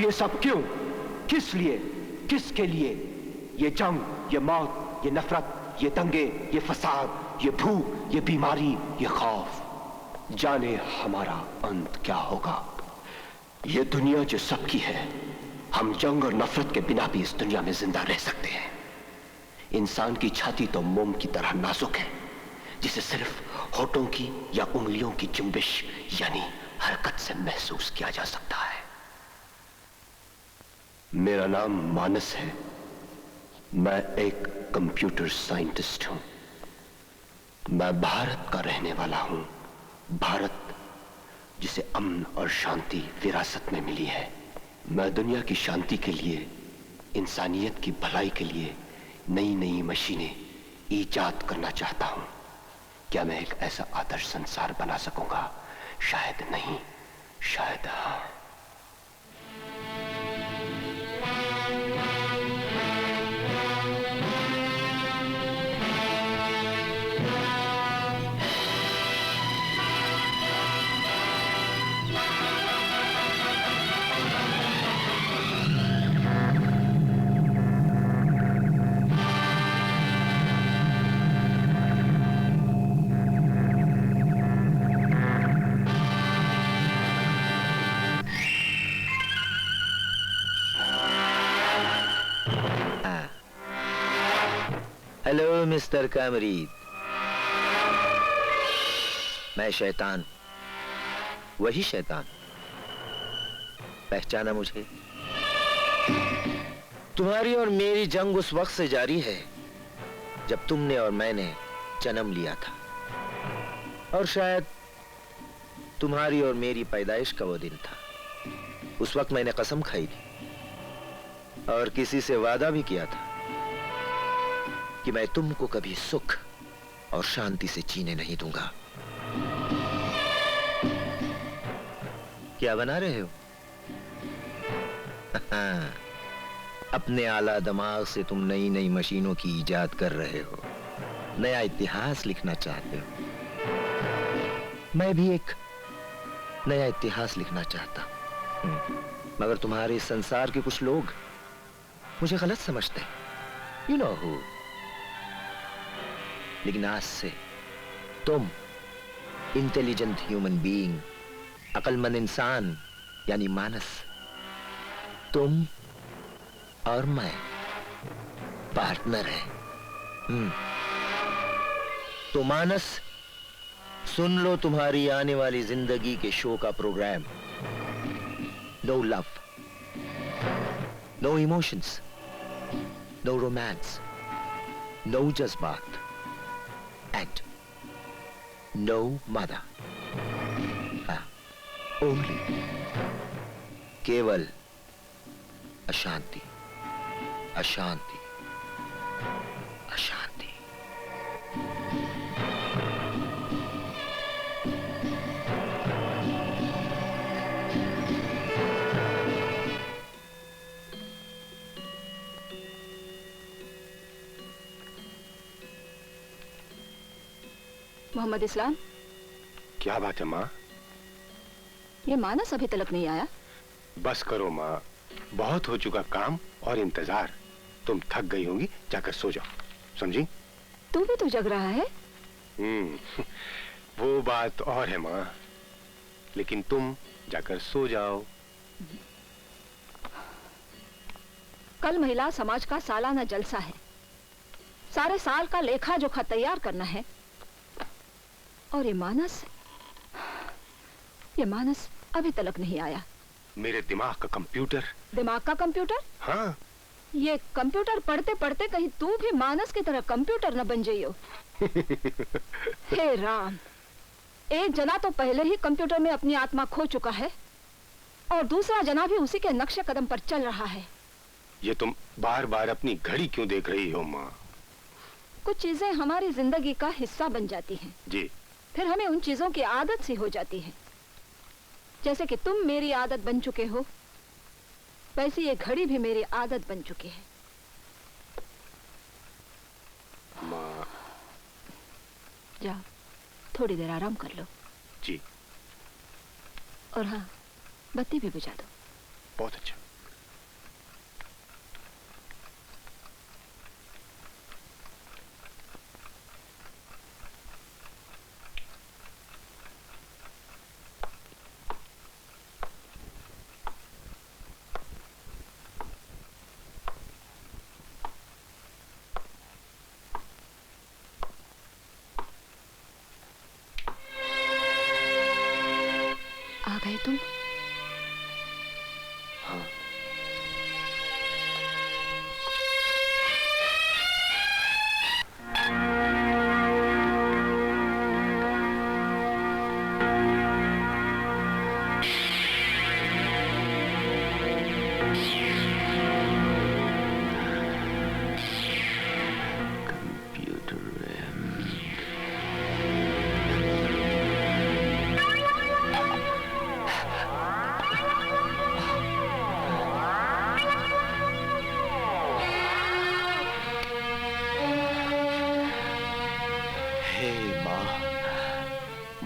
ये सब क्यों? किस लिए? किसके लिए? ये जंग, ये मौत, ये नफरत, ये दंगे, ये फसाद, ये भूख, ये बीमारी, ये खौफ। जाने हमारा अंत क्या होगा। ये दुनिया जो सबकी है, हम जंग और नफरत के बिना भी इस दुनिया में जिंदा रह सकते हैं। इंसान की छाती तो मोम की तरह नाजुक है, जिसे सिर्फ होठों की या उंगलियों की जुम्बिश यानी हरकत से महसूस किया जा सकता है। मेरा नाम मानस है। मैं एक कंप्यूटर साइंटिस्ट हूं। मैं भारत का रहने वाला हूं। भारत जिसे अमन और शांति विरासत में मिली है। मैं दुनिया की शांति के लिए, इंसानियत की भलाई के लिए नई नई मशीनें ईजाद करना चाहता हूं। क्या मैं एक ऐसा आदर्श संसार बना सकूंगा? शायद नहीं, शायद हाँ। Hello mister comrade. मैं शैतान, वही शैतान। पहचाना मुझे? तुम्हारी और मेरी जंग उस वक्त से जारी है जब तुमने और मैंने जन्म लिया था, और शायद तुम्हारी और मेरी पैदाइश का वो दिन था। उस वक्त मैंने कसम खाई थी और किसी से वादा भी किया था कि मैं तुमको कभी सुख और शांति से जीने नहीं दूंगा। क्या बना रहे हो? अपने आला दिमाग से तुम नई नई मशीनों की इजाद कर रहे हो, नया इतिहास लिखना चाहते हो। मैं भी एक नया इतिहास लिखना चाहता हूं, मगर तुम्हारे संसार के कुछ लोग मुझे गलत समझते हैं। You know who. लेकिन आज से तुम इंटेलिजेंट ह्यूमन बीइंग, अक्लमंद इंसान यानी मानस, तुम और मैं पार्टनर हैं। तो मानस, सुन लो तुम्हारी आने वाली जिंदगी के शो का programme. No love, no emotions, no romance, no जज्बात, and no mother. Only केवल अशांति, अशांति, अशांति। मोहम्मद इस्लाम। क्या बात है माँ? ये मानस अभी तक नहीं आया? बस करो माँ, बहुत हो चुका काम और इंतजार। तुम थक गई होंगी, जाकर सो जाओ, समझी? तू भी तो जग रहा है। वो बात और है माँ, लेकिन तुम जाकर सो जाओ। कल महिला समाज का सालाना जलसा है। सारे साल का लेखा जोखा तैयार करना है, और ये मानस अभी तक नहीं आया। मेरे दिमाग का कंप्यूटर। दिमाग का कंप्यूटर? हाँ। ये कंप्यूटर पढ़ते पढ़ते कहीं तू भी मानस की तरह कंप्यूटर न बन जाइयो। हे राम, एक जना तो पहले ही कंप्यूटर में अपनी आत्मा खो चुका है, और दूसरा जना भी उसी के नक्शे कदम पर चल रहा है। ये तुम बार बार अपनी घड़ी क्यों देख रही हो माँ? कुछ चीजें हमारी जिंदगी का हिस्सा बन जाती हैं। जी। फिर हमें उन चीजों की आदत सी हो जाती है। जैसे कि तुम मेरी आदत बन चुके हो, वैसे ये घड़ी भी मेरी आदत बन चुकी है। माँ। जाओ, थोड़ी देर आराम कर लो। जी। और हाँ, बत्ती भी बुझा दो। बहुत अच्छा।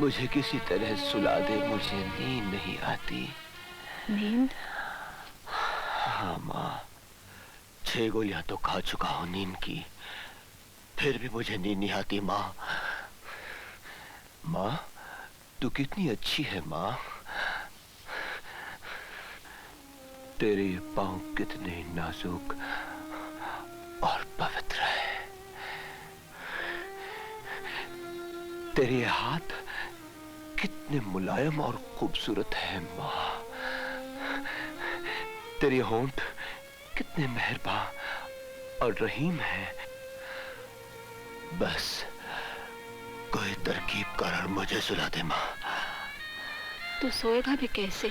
मुझे किसी तरह सुला दे, मुझे नींद नहीं आती। नींद? हाँ माँ, 6 गोलियां तो खा चुका हूँ नींद की, फिर भी मुझे नींद नहीं आती। माँ, माँ तू कितनी अच्छी है माँ। तेरे ये पांव कितने नाजुक और पवित्र है। तेरे ये हाथ कितने मुलायम और खूबसूरत है माँ। तेरे होंठ कितने मेहरबान और रहीम है। बस कोई तरकीब कर और मुझे सुला दे माँ। तू सोएगा भी कैसे?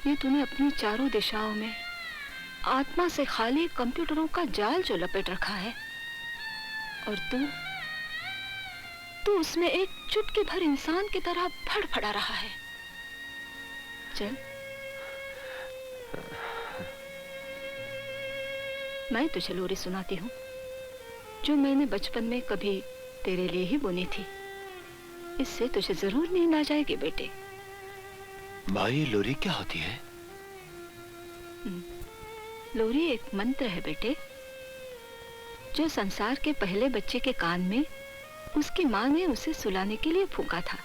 ये तूने अपनी चारों दिशाओं में आत्मा से खाली कंप्यूटरों का जाल जो लपेट रखा है, और तू उसमें एक चुटकी भर इंसान की तरह फड़फड़ा रहा है। चल, मैं तुझे लोरी सुनाती हूँ जो मैंने बचपन में कभी तेरे लिए ही बुनी थी। इससे तुझे जरूर नींद आ जाएगी बेटे। माँ, ये लोरी क्या होती है? लोरी एक मंत्र है बेटे, जो संसार के पहले बच्चे के कान में उसकी माँ ने उसे सुलाने के लिए फूंका था।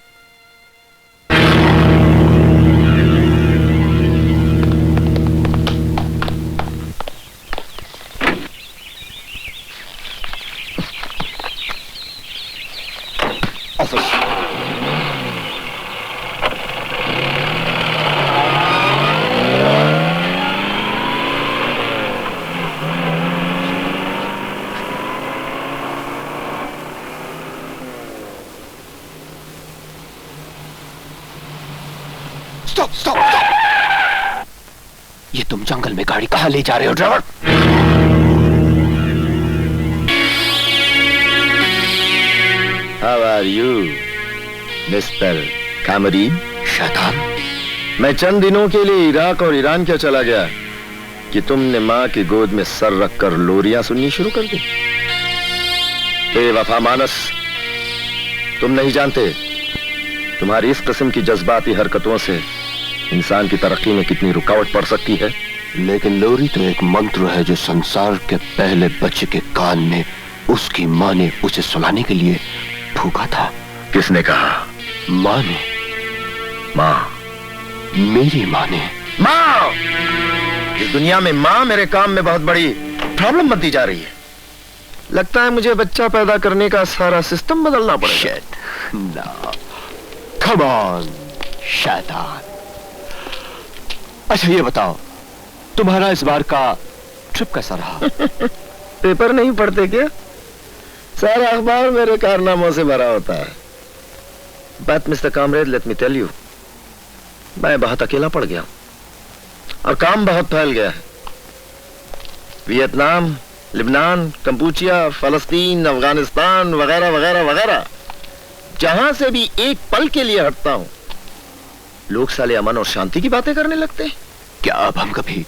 Stop stop stop! ये तुम जंगल में गाड़ी कहां ले जा रहे हो driver? How are you, mister comrade? शैतान! मैं चंद दिनों के लिए इराक और ईरान क्या चला गया कि तुमने माँ की गोद में सर रखकर लोरियां सुननी शुरू कर दी। बेवफा मानस, तुम नहीं जानते तुम्हारी इस किस्म की जज्बाती हरकतों से इंसान की तरक्की में कितनी रुकावट पड़ सकती है। लेकिन लोरी तो एक मंत्र है जो संसार के पहले बच्चे के कान में उसकी माँ ने उसे सुलाने के लिए फूंका था। किसने कहा? माँ ने। माँ? मेरी माँ ने। माँ! इस दुनिया में माँ मेरे काम में बहुत बड़ी प्रॉब्लम बनती जा रही है। लगता है मुझे बच्चा पैदा करने का सारा सिस्टम बदलना पड़ेगा। Come on, शैतान। अच्छा ये बताओ, तुम्हारा इस बार का ट्रिप कैसा रहा? पेपर नहीं पढ़ते क्या? सारा अखबार मेरे कारनामों से भरा होता है। But mister comrade, let me tell you, मैं बहुत अकेला पड़ गया और काम बहुत फैल गया है। वियतनाम, लिबनान, कंपूचिया, फलस्तीन, अफगानिस्तान वगैरह वगैरह वगैरह, जहां से भी एक पल के लिए हटता हूं, लोग साले अमन और शांति की बातें करने लगते हैं। क्या अब हम कभी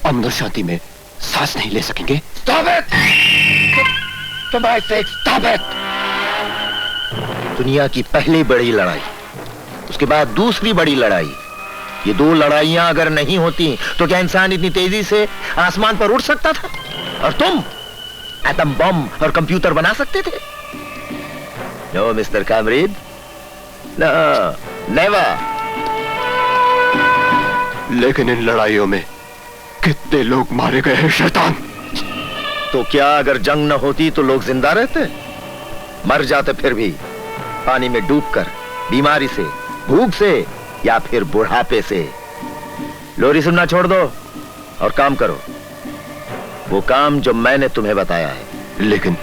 अमन और शांति में सांस नहीं ले सकेंगे? Stop it! For my sake, stop it! दुनिया की पहली बड़ी लड़ाई, उसके बाद दूसरी बड़ी लड़ाई, ये दो लड़ाइयां अगर नहीं होती तो क्या इंसान इतनी तेजी से आसमान पर उड़ सकता था? और तुम एटम बम और कंप्यूटर बना सकते थे? No mister comrade, no, never. लेकिन इन लड़ाइयों में कितने लोग मारे गए हैं शैतान? तो क्या अगर जंग न होती तो लोग जिंदा रहते? मर जाते फिर भी, पानी में डूबकर, बीमारी से, भूख से या फिर बुढ़ापे से। लोरी सुनना छोड़ दो और काम करो, वो काम जो मैंने तुम्हें बताया है। लेकिन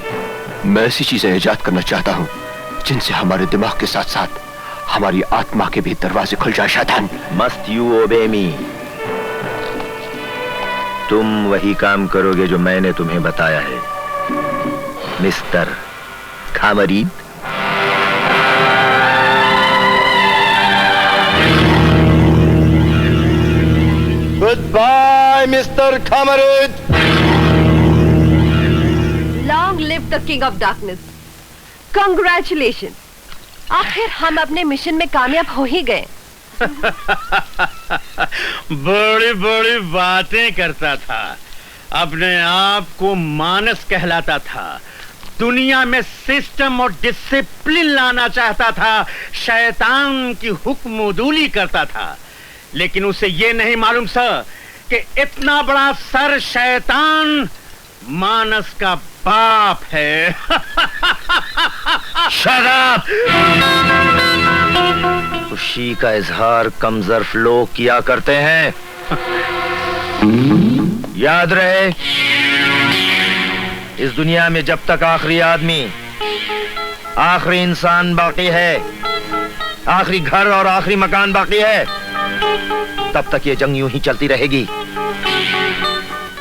मैं ऐसी चीजें इजाद करना चाहता हूं जिनसे हमारे दिमाग के साथ साथ हमारी आत्मा के भी दरवाजे खुल जाए शैतान। मस्ट यू ओबे मी? तुम वही काम करोगे जो मैंने तुम्हें बताया है, mister कामरीन। Goodbye, Mr. Kamarud. Long live the King of Darkness. Congratulations. आखिर हम अपने मिशन में कामयाब हो ही गए। बड़ी बड़ी बातें करता था, अपने आप को मानस कहलाता था, दुनिया में सिस्टम और डिसिप्लिन लाना चाहता था, शैतान की हुक्मदूली करता था। लेकिन उसे ये नहीं मालूम सर कि इतना बड़ा सर शैतान मानस का बाप है। Shut up! खुशी का इजहार कमजोर लोग किया करते हैं। याद रहे, इस दुनिया में जब तक आखिरी आदमी, आखिरी इंसान बाकी है, आखिरी घर और आखिरी मकान बाकी है, तब तक ये जंग यूं ही चलती रहेगी।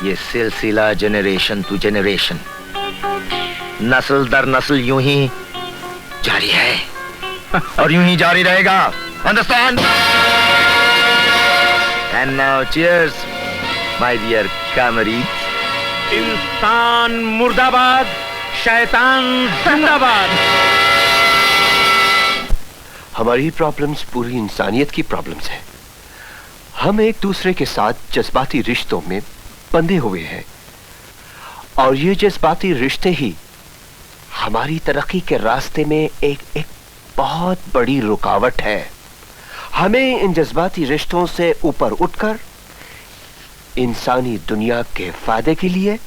ये सिलसिला जेनरेशन टू जेनरेशन, नस्ल दर नस्ल यूं ही जारी है और यूं ही जारी रहेगा। Understand? And now cheers my dear comrades. इंसान मुर्दाबाद, शैतान जिंदाबाद। हमारी प्रॉब्लम्स पूरी इंसानियत की प्रॉब्लम्स हैं। हम एक दूसरे के साथ जज्बाती रिश्तों में बंधे हुए हैं और ये जज्बाती रिश्ते ही हमारी तरक्की के रास्ते में एक बहुत बड़ी रुकावट है। हमें इन जज्बाती रिश्तों से ऊपर उठकर इंसानी दुनिया के फायदे के लिए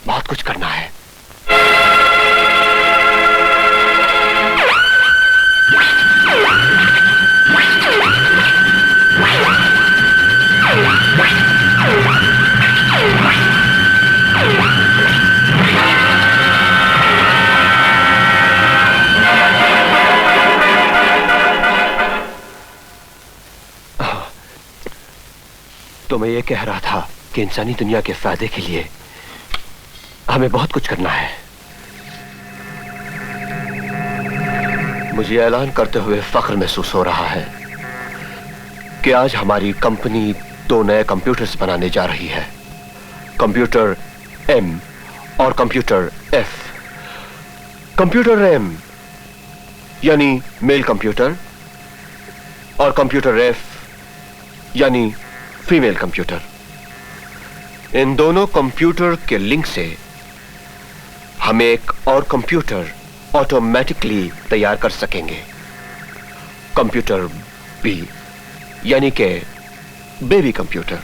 बहुत कुछ करना है। तो मैं ये कह रहा था कि इंसानी दुनिया के फायदे के लिए हमें बहुत कुछ करना है। मुझे ऐलान करते हुए फख्र महसूस हो रहा है कि आज हमारी कंपनी 2 नए कंप्यूटर्स बनाने जा रही है, कंप्यूटर M और कंप्यूटर F। कंप्यूटर M यानी मेल कंप्यूटर और कंप्यूटर F यानी फीमेल कंप्यूटर। इन दोनों कंप्यूटर के लिंक से हम एक और कंप्यूटर ऑटोमेटिकली तैयार कर सकेंगे, कंप्यूटर B यानी के बेबी कंप्यूटर।